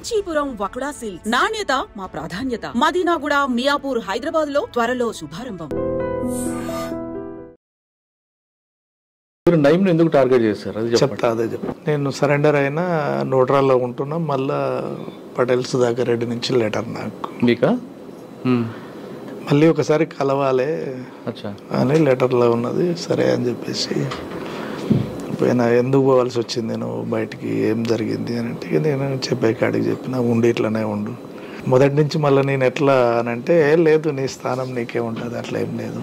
Kanchipuram వకుడా silks నాణ్యత మా ప్రాధాన్యత. మదీనాగూడ, మియాపూర్, హైదరాబాద్ లో త్వరలో శుభారంభం. నయీంని ఎందుకు టార్గెట్ చేశారు అది చెప్తా. అదే చెప్తా. నేను సరెండర్ అయినా నోట్రాల్లో ఉంటున్నా. మళ్ళా పటేల్ సుధాకర్ రెడ్డి నుంచి లెటర్ నాకు మీకా మళ్ళీ ఒకసారి కలవాలి అని లెటర్లో ఉన్నది. సరే అని చెప్పేసి పోయినా. ఎందుకు పోవాల్సి వచ్చింది నువ్వు బయటికి, ఏం జరిగింది అని అంటే నేను చెప్పే కాడికి చెప్పిన, ఉండి ఇట్లనే ఉండు. మొదటి నుంచి మళ్ళీ నేను ఎట్లా అని అంటే లేదు నీ స్థానం నీకే ఉంటుంది, అట్లా ఏం లేదు,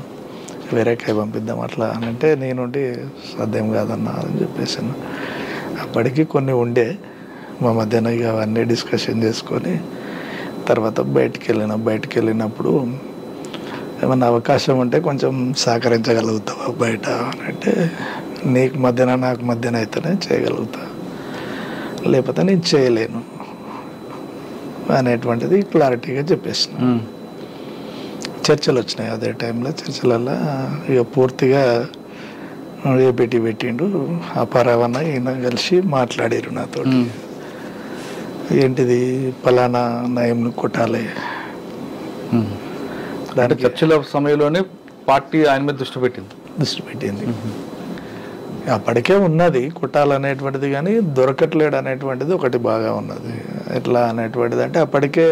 వేరే కాయ పంపిద్దాం అట్లా అని అంటే నేనుండి సాధ్యం కాదన్నా అని చెప్పేసాను. అప్పటికి కొన్ని ఉండే మా మధ్యన ఇక అవన్నీ డిస్కషన్ చేసుకొని తర్వాత బయటికి వెళ్ళినప్పుడు ఏమన్నా అవకాశం ఉంటే కొంచెం సహకరించగలుగుతావా బయట అని అంటే నీకు మధ్యన నాకు మధ్యన అయితేనే చేయగలుగుతా, లేకపోతే నేను చేయలేను అనేటువంటిది క్లారిటీగా చెప్పేసిన. చర్చలు వచ్చినాయి అదే టైంలో. చర్చలలో ఇక పూర్తిగా ఏపీటీ పెట్టిండు. అపారవన్న ఈయన కలిసి మాట్లాడారు నాతో. ఏంటిది పలానా నయంను కొట్టాలి. దాంట్లో చర్చల సమయంలోనే పార్టీ ఆయన మీద దృష్టి పెట్టింది. అప్పటికే ఉన్నది కొట్టాలనేటువంటిది, కానీ దొరకట్లేడు అనేటువంటిది ఒకటి బాగా ఉన్నది. ఎట్లా అనేటువంటిది అంటే అప్పటికే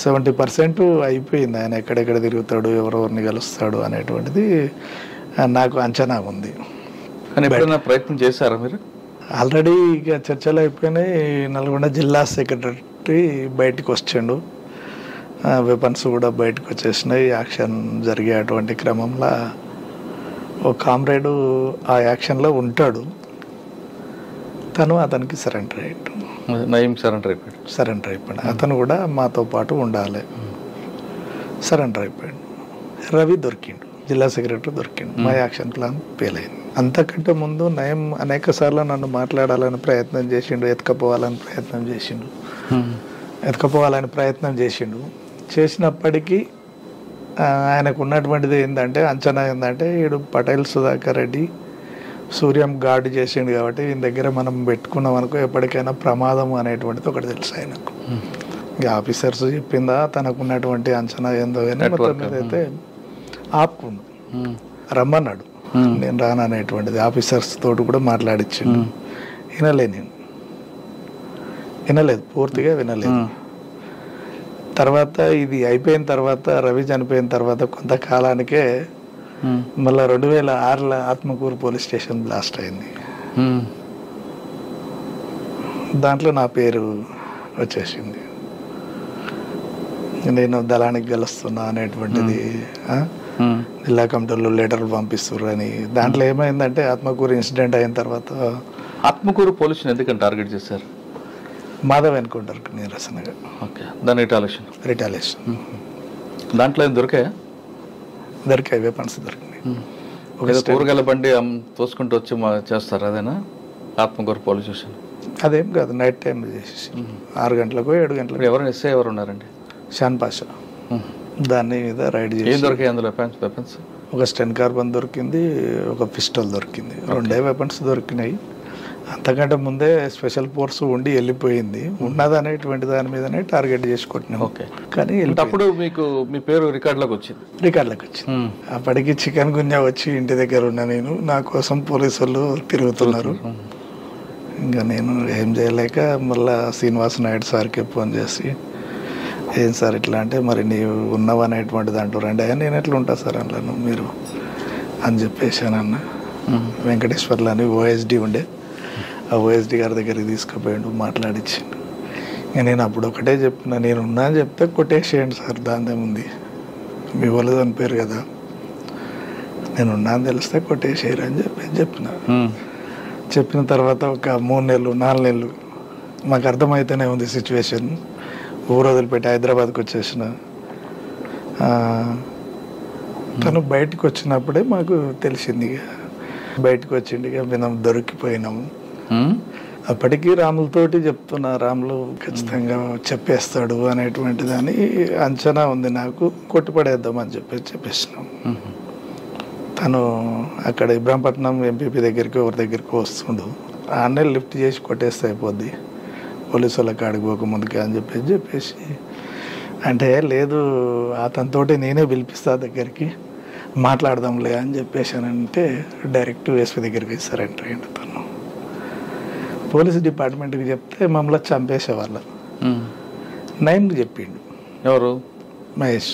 70% అయిపోయింది. ఆయన ఎక్కడెక్కడ తిరుగుతాడు, ఎవరెవరిని కలుస్తాడు అనేటువంటిది నాకు అంచనా ఉంది. కానీ ఎప్పుడైనా ప్రయత్నం చేశారా మీరు? ఆల్రెడీ ఇక చర్చలు అయిపోయినాయి. నల్గొండ జిల్లా సెక్రటరీ బయటకు వచ్చిండు, వెపన్స్ కూడా బయటకు వచ్చేసినాయి. యాక్షన్ జరిగే అటువంటి క్రమంలో ఒక కామ్రేడు ఆ యాక్షన్లో ఉంటాడు, తను అతనికి సరెండర్ అయ్యాడు. నయీం సరెండర్ అయిపోయాడు. అతను కూడా మాతో పాటు ఉండాలి. సరెండర్ అయిపోయాడు. రవి దొరికిండు, జిల్లా సెక్రటరీ దొరికిండు. మా యాక్షన్ ప్లాన్ ఫెయిల్ అయింది. అంతకంటే ముందు నయం అనేక సార్లు నన్ను మాట్లాడాలని ప్రయత్నం చేసిండు, ఎత్తుకపోవాలని ప్రయత్నం చేసిండు. చేసినప్పటికీ ఆయనకు ఉన్నటువంటిది ఏంటంటే అంచనా ఏంటంటే వీడు పటేల్ సుధాకర్ రెడ్డి సూర్యం గార్డు చేసిండు కాబట్టి ఈయన దగ్గర మనం పెట్టుకున్నాం అనుకో ఎప్పటికైనా ప్రమాదం అనేటువంటిది ఒకటి తెలుసు ఆయనకు. ఇంకా ఆఫీసర్స్ చెప్పిందా తనకు ఉన్నటువంటి అంచనా ఏందో కానీ మొత్తం మీద అయితే ఆపుకుండు, రమ్మన్నాడు. నేను రాననేటువంటిది ఆఫీసర్స్ తోటి కూడా మాట్లాడిచ్చిండు. వినలేదు, పూర్తిగా వినలేదు. తర్వాత ఇది అయిపోయిన తర్వాత, రవి చనిపోయిన తర్వాత కొంతకాలానికే మళ్ళీ 2006లో ఆత్మకూరు పోలీస్ స్టేషన్ బ్లాస్ట్ అయింది. దాంట్లో నా పేరు వచ్చేసింది. నేను దళానికి గెలుస్తున్నా అనేటువంటిది జిల్లా కమిటీలో లెటర్లు పంపిస్తున్నారు అని. దాంట్లో ఏమైందంటే ఆత్మకూరు ఇన్సిడెంట్ అయిన తర్వాత ఆత్మకూరు పోలీసుని ఎందుకని టార్గెట్ చేశారు? మాధవ్ ఎన్కౌంటర్ నిరసనగా. ఓకే, దాని రిటాలియేషన్. దాంట్లో ఏం దొరికాయి, వెపన్స్ దొరికినాయి. కూరగాయల బండి తోసుకుంటూ వచ్చి చేస్తారు, అదేనా ఆత్మకూరు పోలీస్ స్టేషన్? అదేం కాదు, నైట్ టైం చేసేసి 6 గంటలకు 7 గంటలకు. ఎవరు ఉన్నారండి? షాన్ పాషా. దాని మీద రైడ్ చేసి ఏం దొరికాయి అందులో? వెపన్స్ ఒక స్టెన్ కార్బన్ దొరికింది, ఒక పిస్టల్ దొరికింది, 2 వెపన్స్ దొరికినాయి. అంతకంటే ముందే స్పెషల్ ఫోర్స్ ఉండి వెళ్ళిపోయింది. ఉన్నది అనేటువంటి దాని మీదనే టార్గెట్ చేసుకుంటున్నాం. ఓకే, కానీ అప్పుడు మీకు మీ పేరు రికార్డులోకి వచ్చింది. అప్పటికి చికెన్ గున్యా వచ్చి ఇంటి దగ్గర ఉన్నా నేను. నా కోసం పోలీసులు తిరుగుతున్నారు. ఇంకా నేను ఏం చేయలేక మళ్ళా శ్రీనివాస్ నాయుడు సార్కి ఫోన్ చేసి, ఏం సార్ ఇట్లా అంటే, మరి నీవు ఉన్నావు అనేటువంటిది అంటారండి. నేను ఎట్లా ఉంటా సార్ అందులో మీరు అని చెప్పేసానన్న. వెంకటేశ్వర్లు అని ఓఎస్డి ఉండే, ఆ ఓఎస్డి గారి దగ్గరికి తీసుకుపోయాడు, మాట్లాడించిండు. నేను అప్పుడు ఒకటే చెప్పిన, నేను ఉన్నా అని చెప్తే కొట్టేసేయండి సార్, దాందేముంది, మీ వాళ్ళు చనిపోయారు కదా, నేను ఉన్నా అని తెలిస్తే కొట్టేసేయరు అని చెప్పిన తర్వాత ఒక 3 నెలలు 4 నెలలు మాకు అర్థమైతేనే ఉంది సిచ్యువేషన్. ఊరు వదిలిపెట్టి హైదరాబాద్కి వచ్చేసిన. తను బయటకు వచ్చినప్పుడే మాకు తెలిసింది. బయటకు వచ్చింది, మేము దొరికిపోయినాము. అప్పటికీ రాములతోటి చెప్తున్నా, రాములు ఖచ్చితంగా చెప్పేస్తాడు అనేటువంటి దాని అంచనా ఉంది నాకు. కొట్టుపడేద్దామని చెప్పేసినాం. తను అక్కడ ఇబ్రాంపట్నం ఎంపీపీ దగ్గరికి ఎవరి దగ్గరికి వస్తుండు, ఆన్నే లిఫ్ట్ చేసి కొట్టేస్తే అయిపోద్ది, పోలీసు వాళ్ళ కాడికి పోక ముందుకే అని చెప్పేసి అంటే లేదు అతనితోటి నేనే పిలిపిస్తా దగ్గరికి మాట్లాడదాంలే అని చెప్పేసానంటే డైరెక్ట్ ఎస్పీ దగ్గరికి సరెండర్ అయ్యిండు తను. పోలీస్ డిపార్ట్మెంట్కి చెప్తే మమ్మల్ని చంపేసేవాళ్ళు. నయంకి చెప్పిండు. ఎవరు? మహేష్.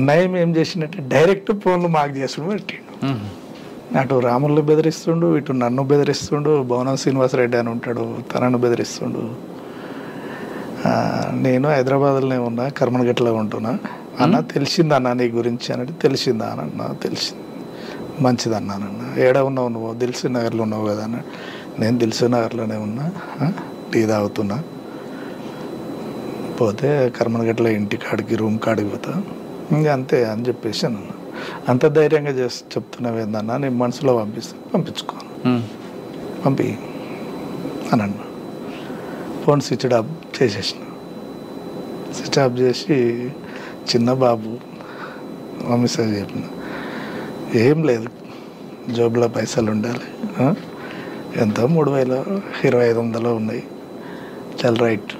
నయం ఏం చేసిందంటే డైరెక్ట్ ఫోన్లు మాకు చేసుకుని పెట్టిండు. అటు రాములు బెదిరిస్తుండు, ఇటు నన్ను బెదిరిస్తుండు, భవనం శ్రీనివాసరెడ్డి అని ఉంటాడు తనను బెదిరిస్తుండు. నేను హైదరాబాద్లోనే ఉన్నా, కర్మనగట్లో ఉంటున్నా. అన్న తెలిసిందన్నా నీ గురించి అన్నట్టు. తెలిసిందా అన్న? తెలిసింది. మంచిదన్నానన్న. ఏడ ఉన్నావు నువ్వు? దిల్సుఖ్ నగర్లో ఉన్నావు కదా అన్న. నేను దిల్సుఖ్ నగర్లోనే ఉన్నా, టీ తాగుతున్నా. పోతే కర్మనగట్లో ఇంటి కాడికి రూమ్ కాడికి పోతా, ఇంకా అంతే అని చెప్పేసి అన్న. అంత ధైర్యంగా చెప్తున్నావు ఏందన్నా, నీ మనసులో పంపించుకో, పంపి అని అన్న. ఫోన్ స్విచ్ ఆఫ్ చేసేసిన. స్విచ్ ఆఫ్ చేసి చిన్న బాబు మమ్మీ సార్ చెప్పిన, ఏం లేదు జోబులో పైసలు ఉండాలి, ఎంత 3,000-2,500 ఉన్నాయి, చాలా రైట్.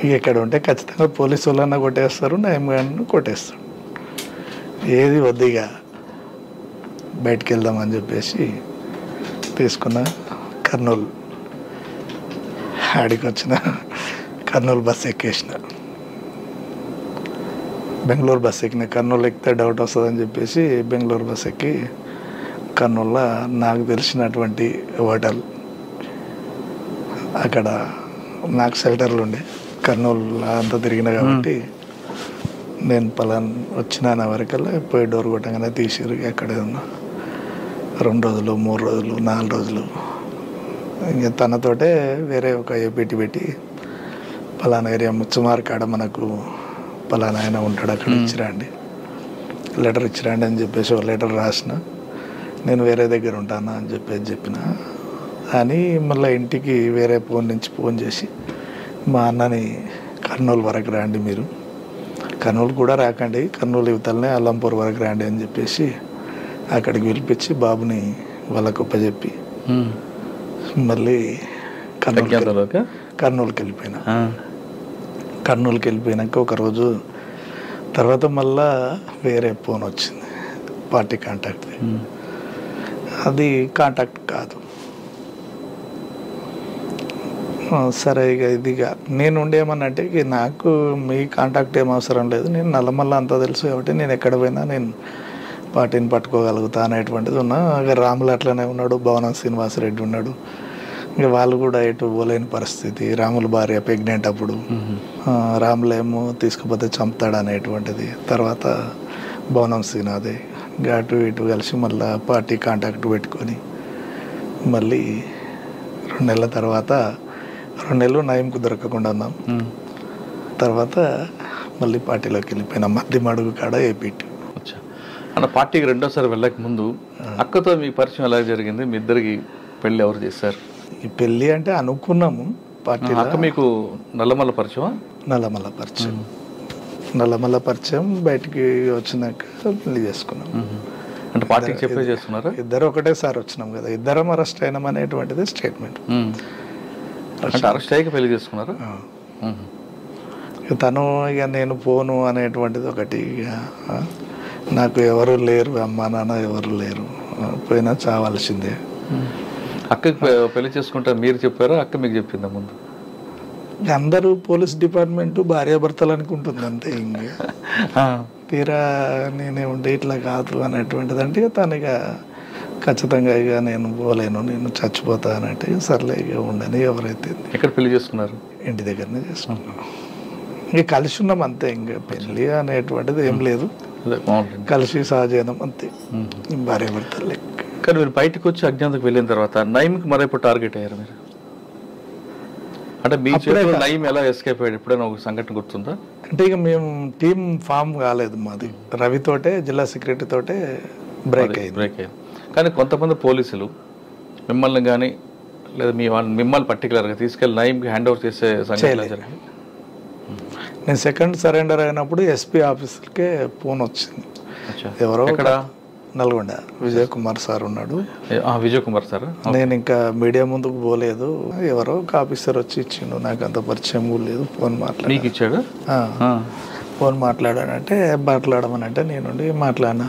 ఇక ఎక్కడ ఉంటే ఖచ్చితంగా పోలీసు వాళ్ళన్నా కొట్టేస్తారు, నయం గారిని కొట్టేస్తాడు. ఏది వద్దిగా బయటికి వెళ్దామని చెప్పేసి తీసుకున్న. కర్నూలు ఆడికి వచ్చిన. కర్నూలు బస్సు ఎక్కేసిన. బెంగళూరు బస్సు ఎక్కిన. కర్నూలు ఎక్కితే డౌట్ వస్తుందని చెప్పేసి బెంగళూరు బస్సు ఎక్కి కర్నూలులో నాకు తెలిసినటువంటి హోటల్, అక్కడ నాకు షెల్టర్లు ఉండే. కర్నూలు అంతా తిరిగిన కాబట్టి నేను వచ్చిన వరకల్లా పోయి డోర్ కొట్టగానే తీసిరు. ఎక్కడే ఉన్నా 2 రోజులు 3 రోజులు 4 రోజులు ఇంకా తనతోటే వేరే ఒక ఏపీటీ పెట్టి పలానా ఏరియా ముచ్చుమార్ కాడ మనకు పలానా ఆయన ఉంటాడు, అక్కడ ఇచ్చిరండి, లెటర్ ఇచ్చిరండి అని చెప్పేసి ఒక లెటర్ రాసిన. నేను వేరే దగ్గర ఉంటానా అని చెప్పిన. అని మళ్ళీ ఇంటికి వేరే ఫోన్ నుంచి ఫోన్ చేసి మా అన్నని కర్నూలు వరకు రండి, మీరు కర్నూలు కూడా రాకండి, కర్నూలు యువతలనే అల్లంపూర్ వరకు రండి అని చెప్పేసి అక్కడికి పిలిపించి బాబుని వాళ్ళకు ఒప్పచెప్పి మళ్ళీ కర్నూలుకి వెళ్ళిపోయినా. కర్నూలుకి వెళ్ళిపోయినాక ఒకరోజు తర్వాత మళ్ళా వేరే ఫోన్ వచ్చింది, పార్టీ కాంటాక్ట్. అది కాంటాక్ట్ కాదు. సరే ఇక ఇదిగా నేను ఉండేమనంటే నాకు మీ కాంటాక్ట్ ఏం అవసరం లేదు, నేను నల్లమల్ల అంతా తెలుసు కాబట్టి నేను ఎక్కడ పోయినా నేను పార్టీని పట్టుకోగలుగుతా అనేటువంటిది ఉన్నా. ఇక రాములు అట్లనే ఉన్నాడు, భవనం శ్రీనివాసరెడ్డి ఉన్నాడు. ఇంకా వాళ్ళు కూడా ఎటు పోలేని పరిస్థితి. రాముల భార్య ప్రెగ్నెంట్ అప్పుడు, రాములేమో తీసుకుపోతే చంపుతాడు అనేటువంటిది. తర్వాత భవనం శ్రీనాథే ఇంకా అటు ఇటు కలిసి మళ్ళీ పార్టీ కాంటాక్ట్ పెట్టుకొని మళ్ళీ 2 నెలల తర్వాత 2 నెలలు నయంకు దొరకకుండా ఉన్నాం. తర్వాత మళ్ళీ పార్టీలోకి వెళ్ళిపోయినా. మధ్య అడుగు కాడ ఏపీటీ. అన్న పార్టీకి రెండోసారి వెళ్ళక ముందు అక్కతో మీ పరిచయం ఎలా జరిగింది? మీ ఇద్దరికి పెళ్ళి ఎవరు చేశారు? ఈ పెళ్ళి అంటే అనుకున్నాము పార్టీ. అక్క మీకు నల్లమల్ల పరిచయం? నల్లమల్ల పరిచయం. నల్లమల్ల పరిచయం బయటికి వచ్చినాక పెళ్లి చేసుకున్నాం. అంటే పార్టీకి చెప్పే చేస్తున్నారా? ఇద్దరు ఒకటేసారి వచ్చినాం కదా, ఇద్దరం అరెస్ట్ అయినాం అనేటువంటిది స్టేట్మెంట్. అంటే అరెస్ట్ అయ్యాక పెళ్లి చేసుకున్నారా? తను ఇక నేను పోను అనేటువంటిది ఒకటి. నాకు ఎవరు లేరు, అమ్మా నాన్న ఎవరు లేరు, పోయినా చావాల్సిందే. అక్కకి పెళ్లి చేసుకుంటా మీరు చెప్పారా, అక్క మీకు చెప్పిందా ముందు? అందరూ పోలీస్ డిపార్ట్మెంట్ భార్యాభర్తలు అనుకుంటుంది అంతే. ఇంకా తీరా నేనే ఉండే ఇట్లా కాదు అనేటువంటిది అంటే తను ఇక ఖచ్చితంగా ఇక నేను పోలేను, నేను చచ్చిపోతా అన్నట్టు సర్లే ఇక ఉండని. ఎవరైతే ఎక్కడ పెళ్లి చేసుకున్నారు? ఇంటి దగ్గరనే చేసుకున్నాం. ఇక కలిసి ఉన్నాం అంతే. ఇంకా పెళ్ళి అనేటువంటిది ఏం లేదు, కలిసి సహజీవనం అంతే, భార్యాభర్తలు లెక్క. కానీ మీరు బయటకు వచ్చి అజ్ఞాతకు వెళ్ళిన తర్వాత నయంకి మరైపు టార్గెట్ అయ్యారు మీరు? అంటే మీ చేతిలో నయం ఎలా ఎస్కేప్ అయ్యాడు? ఎప్పుడైనా ఒక సంఘటన గుర్తుందా? అంటే ఇక మేము టీం ఫామ్ కాలేదు మాది. రవితోటే, జిల్లా సెక్రటరీ తోటే బ్రేక్ అయ్యింది. కానీ కొంతమంది పోలీసులు మిమ్మల్ని కానీ లేదా మిమ్మల్ని పర్టికులర్గా తీసుకెళ్ళి నయంకి హ్యాండ్ ఓవర్ చేసే సంఘటన జరిగింది. నేను సెకండ్ సరెండర్ అయినప్పుడు ఎస్పీ ఆఫీసర్కే ఫోన్ వచ్చింది. ఎవరో నల్గొండ విజయ్ కుమార్ సార్ ఉన్నాడు. విజయ్ కుమార్ సార్. నేను ఇంకా మీడియా ముందుకు పోలేదు. ఎవరో ఒక ఆఫీసర్ వచ్చి ఇచ్చిండు, నాకు అంత పరిచయం కూడా లేదు. ఫోన్ మాట్లాడి మీకు ఇచ్చాడు. ఫోన్ మాట్లాడానంటే మాట్లాడమనంటే నేనుండి మాట్లాడినా.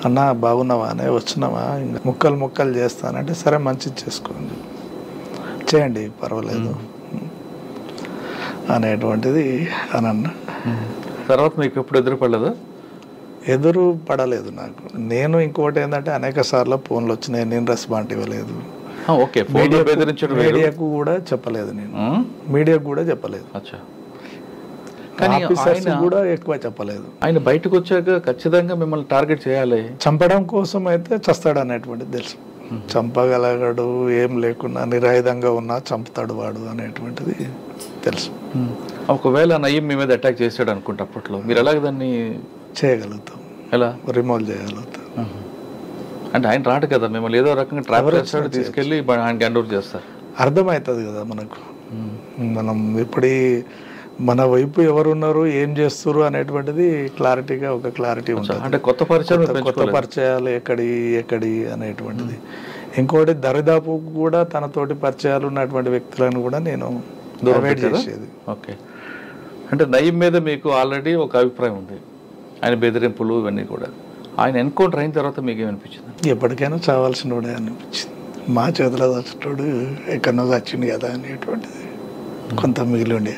అన్న బాగున్నావా అనే వచ్చినావా, ఇంకా ముక్కలు చేస్తానంటే సరే మంచిది చేసుకోండి, చేయండి పర్వాలేదు అనేటువంటిది అని అన్న. తర్వాత మీకు ఎప్పుడు ఎదురుపడలేదు? ఎదురు పడలేదు నాకు. నేను ఇంకోటి ఏంటంటే అనేక సార్లు ఫోన్లు వచ్చినాయి, నేను రెస్పాండ్ ఇవ్వలేదు. మీడియాకు కూడా చెప్పలేదు, నేను మీడియాకు కూడా చెప్పలేదు, కూడా ఎక్కువ చెప్పలేదు. ఆయన బయటకు వచ్చాక ఖచ్చితంగా మిమ్మల్ని టార్గెట్ చేయాలి, చంపడం కోసం అయితే చస్తాడు అనేటువంటిది తెలుసు. చంపగలగడు, ఏం లేకున్నా నిరాయుధంగా ఉన్నా చంపుతాడు వాడు అనేటువంటిది తెలుసు. ఒకవేళ నయీం మీ మీద అటాక్ చేశాడు అనుకుంటే అప్పట్లో మీరు ఎలాగ దాన్ని చేయగలుగుతాం? ఎలా రిమూవ్ చేయగలుగుతాం? అంటే ఆయన రాడు కదా, మిమ్మల్ని ఏదో రకంగా ట్రాప్ చేస్తాడు, తీసుకెళ్ళి ఆయన హ్యాండ్ ఓవర్ చేస్తారు. అర్థమవుతుంది కదా మనకు, మనం ఇప్పుడు మన వైపు ఎవరున్నారు, ఏం చేస్తారు అనేటువంటిది క్లారిటీగా ఒక క్లారిటీ ఉంటుంది. అంటే కొత్త పరిచయాలు ఎక్కడి అనేటువంటిది. ఇంకోటి దరిదాపు కూడా తనతోటి పరిచయాలు ఉన్నటువంటి వ్యక్తులను కూడా నేను అవాయిడ్ చేసేది. ఓకే. అంటే నయీం మీద మీకు ఆల్రెడీ ఒక అభిప్రాయం ఉంది, ఆయన బెదిరింపులు ఇవన్నీ కూడా. ఆయన ఎన్కౌంటర్ అయిన తర్వాత మీకు ఏమనిపించింది? ఎప్పటికైనా చావాల్సిన వాడే అనిపించింది. మా చేతిలో చచ్చేటోడు ఎక్కడో చచ్చింది కదా అనేటువంటిది కొంత మిగిలి ఉండే.